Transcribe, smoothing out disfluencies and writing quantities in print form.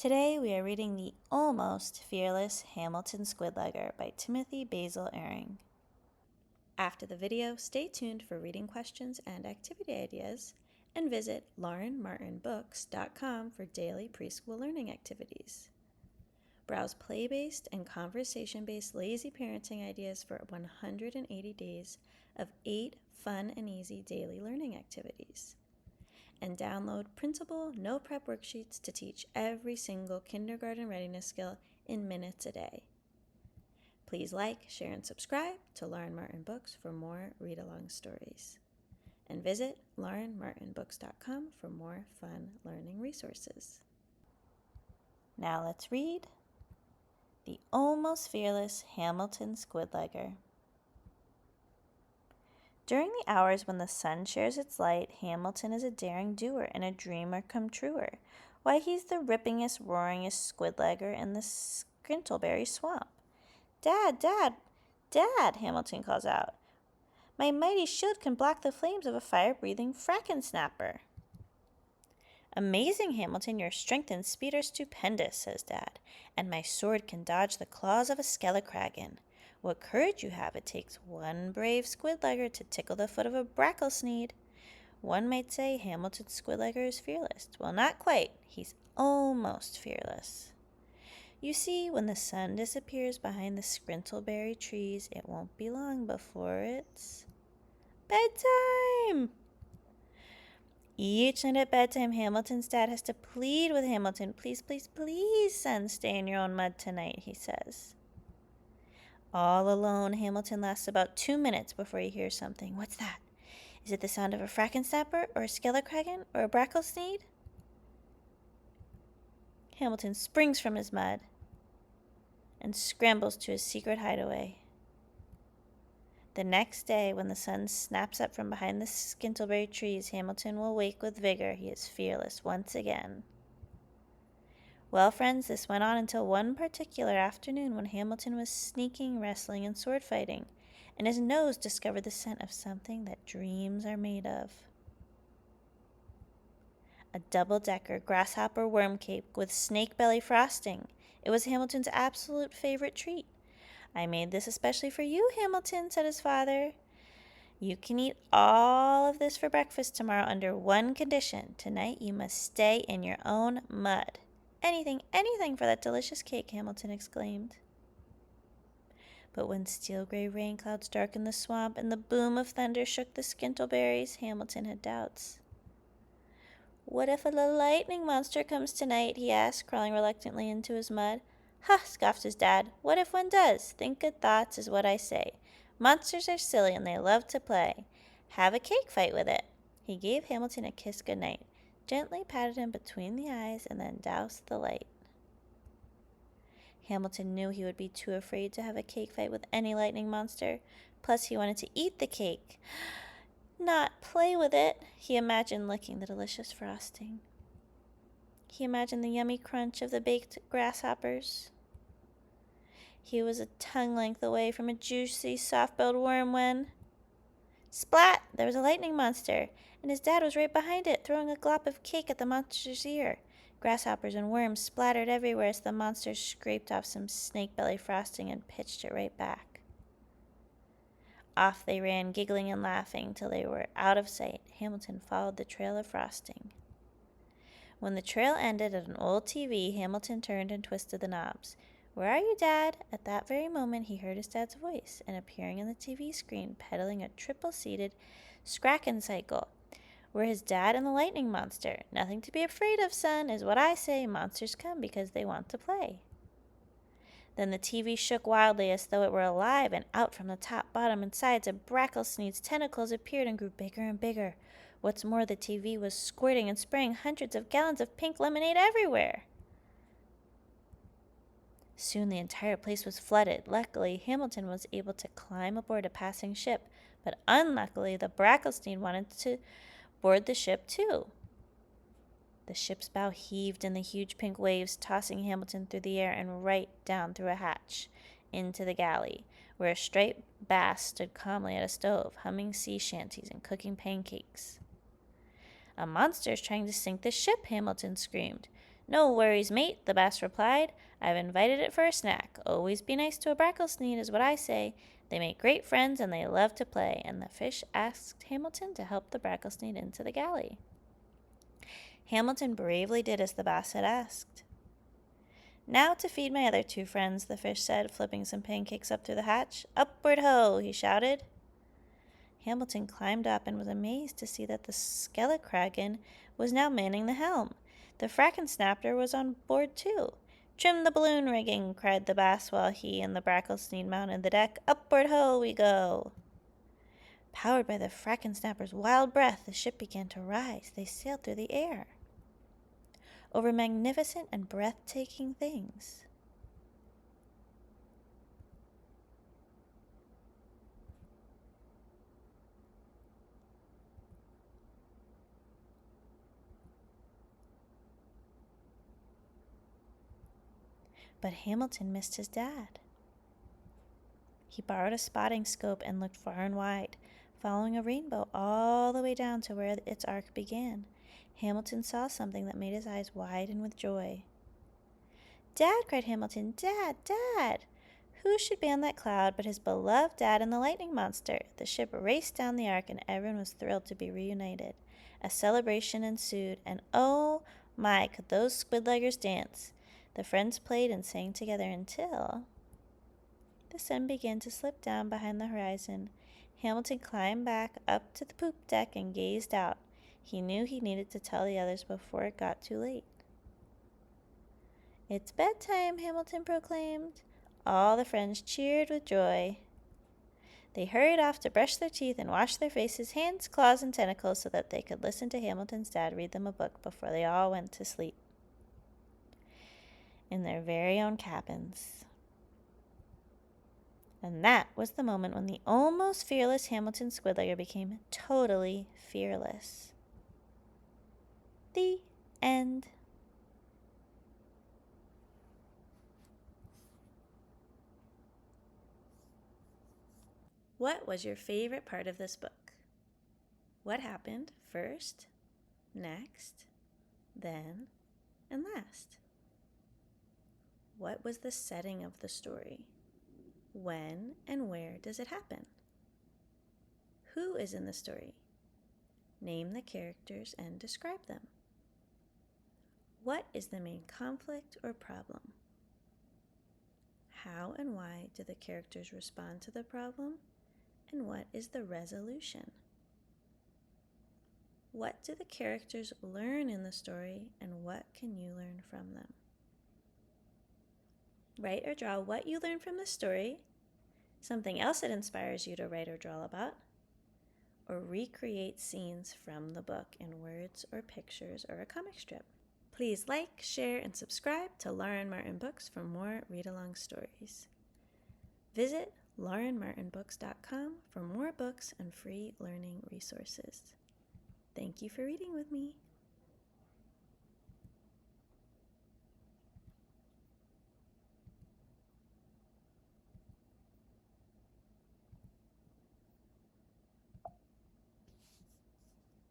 Today we are reading the Almost Fearless Hamilton Squidlegger by Timothy Basil Ering. After the video, stay tuned for reading questions and activity ideas, and visit laurenmartinbooks.com for daily preschool learning activities. Browse play-based and conversation-based lazy parenting ideas for 180 days of 8 fun and easy daily learning activities. And download printable, no-prep worksheets to teach every single kindergarten readiness skill in minutes a day. Please like, share, and subscribe to Lauren Martin Books for more read-along stories. And visit laurenmartinbooks.com for more fun learning resources. Now let's read The Almost Fearless Hamilton Squidlegger. During the hours when the sun shares its light, Hamilton is a daring doer and a dreamer come truer. Why, he's the rippingest, roaringest Squidlegger in the Scrintleberry swamp. Dad, Dad, Dad, Hamilton calls out. My mighty shield can block the flames of a fire-breathing fracken-snapper. Amazing, Hamilton, your strength and speed are stupendous, says Dad, and my sword can dodge the claws of a skelecragan. What courage you have! It takes one brave Squidlegger to tickle the foot of a bracklesneed. One might say Hamilton Squidlegger is fearless. Well, not quite. He's almost fearless. You see, when the sun disappears behind the Scrintleberry trees, it won't be long before it's bedtime. Each night at bedtime, Hamilton's dad has to plead with Hamilton. Please, please, please, son, stay in your own mud tonight, he says. All alone, Hamilton lasts about 2 minutes before he hears something. What's that? Is it the sound of a fracken-snapper, or a skelecragan, or a bracklesneed? Hamilton springs from his mud and scrambles to his secret hideaway. The next day, when the sun snaps up from behind the Scrintleberry trees, Hamilton will wake with vigor. He is fearless once again. Well, friends, this went on until one particular afternoon when Hamilton was sneaking, wrestling, and sword fighting, and his nose discovered the scent of something that dreams are made of. A double-decker grasshopper worm cake with snake belly frosting. It was Hamilton's absolute favorite treat. I made this especially for you, Hamilton, said his father. You can eat all of this for breakfast tomorrow under one condition. Tonight you must stay in your own mud. Anything, anything for that delicious cake, Hamilton exclaimed. But when steel-gray rain clouds darkened the swamp and the boom of thunder shook the Scrintleberries, Hamilton had doubts. What if a little lightning monster comes tonight? He asked, crawling reluctantly into his mud. Ha, scoffed his dad. What if one does? Think good thoughts is what I say. Monsters are silly and they love to play. Have a cake fight with it. He gave Hamilton a kiss goodnight, gently patted him between the eyes, and then doused the light. Hamilton knew he would be too afraid to have a cake fight with any lightning monster. Plus, he wanted to eat the cake, not play with it. He imagined licking the delicious frosting. He imagined the yummy crunch of the baked grasshoppers. He was a tongue length away from a juicy, soft-billed worm when... Splat! There was a lightning monster, and his dad was right behind it, throwing a glop of cake at the monster's ear. Grasshoppers and worms splattered everywhere as the monster scraped off some snake belly frosting and pitched it right back. Off they ran, giggling and laughing, till they were out of sight. Hamilton followed the trail of frosting. When the trail ended at an old TV, Hamilton turned and twisted the knobs. Where are you, Dad? At that very moment, he heard his dad's voice, and appearing on the TV screen, pedaling a triple-seated scracken cycle, were his dad and the lightning monster. Nothing to be afraid of, son, is what I say. Monsters come because they want to play. Then the TV shook wildly as though it were alive, and out from the top, bottom, and sides of Bracklesneed's tentacles appeared and grew bigger and bigger. What's more, the TV was squirting and spraying hundreds of gallons of pink lemonade everywhere. Soon the entire place was flooded. Luckily, Hamilton was able to climb aboard a passing ship, but unluckily, the Bracklesneed wanted to board the ship too. The ship's bow heaved in the huge pink waves, tossing Hamilton through the air and right down through a hatch into the galley, where a striped bass stood calmly at a stove, humming sea shanties and cooking pancakes. A monster is trying to sink the ship, Hamilton screamed. "No worries, mate," the bass replied. "I've invited it for a snack. Always be nice to a bracklesnede is what I say. They make great friends and they love to play." And the fish asked Hamilton to help the bracklesnede into the galley. Hamilton bravely did as the bass had asked. "Now to feed my other two friends," the fish said, flipping some pancakes up through the hatch. "Upward ho!" he shouted. Hamilton climbed up and was amazed to see that the Skellikragen was now manning the helm. The Frackensnapper was on board too. "Trim the balloon rigging," cried the bass while he and the bracklesnede mounted the deck. "Upward ho we go!" Powered by the Frackensnapper's wild breath, the ship began to rise. They sailed through the air over magnificent and breathtaking things. But Hamilton missed his dad. He borrowed a spotting scope and looked far and wide, following a rainbow all the way down to where its arc began. Hamilton saw something that made his eyes widen with joy. "Dad!" cried Hamilton. "Dad! Dad!" Who should be on that cloud but his beloved dad and the lightning monster? The ship raced down the arc and everyone was thrilled to be reunited. A celebration ensued, and oh my, could those Squidleggers dance! The friends played and sang together until the sun began to slip down behind the horizon. Hamilton climbed back up to the poop deck and gazed out. He knew he needed to tell the others before it got too late. "It's bedtime," Hamilton proclaimed. All the friends cheered with joy. They hurried off to brush their teeth and wash their faces, hands, claws, and tentacles so that they could listen to Hamilton's dad read them a book before they all went to sleep in their very own cabins. And that was the moment when the almost fearless Hamilton Squidlegger became totally fearless. The end. What was your favorite part of this book? What happened first, next, then, and last? What was the setting of the story? When and where does it happen? Who is in the story? Name the characters and describe them. What is the main conflict or problem? How and why do the characters respond to the problem? And what is the resolution? What do the characters learn in the story, and what can you learn from them? Write or draw what you learned from the story, something else that inspires you to write or draw about, or recreate scenes from the book in words or pictures or a comic strip. Please like, share, and subscribe to Lauren Martin Books for more read-along stories. Visit laurenmartinbooks.com for more books and free learning resources. Thank you for reading with me.